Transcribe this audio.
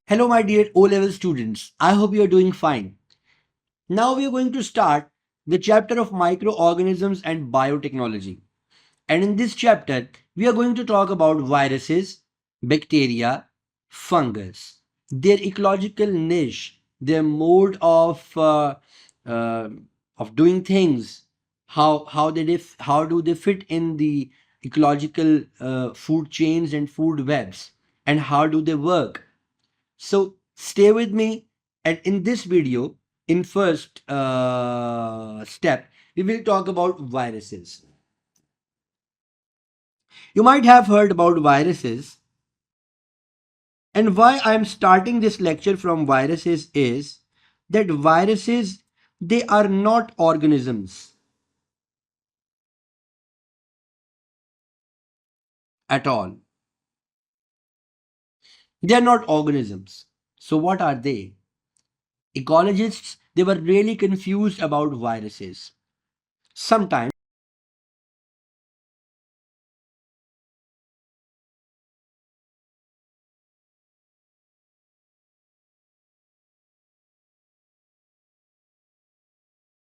Hello, my dear O-level students. I hope you are doing fine. Now we are going to start the chapter of microorganisms and biotechnology. And in this chapter, we are going to talk about viruses, bacteria, fungus, their ecological niche, their mode uh, of doing things, how do they fit in the ecological food chains and food webs, and how do they work. So stay with me, and in this video, in first step, we will talk about viruses. You might have heard about viruses, and why I am starting this lecture from viruses is that viruses, they are not organisms at all. They are not organisms. So what are they? Ecologists, they were really confused about viruses. Sometimes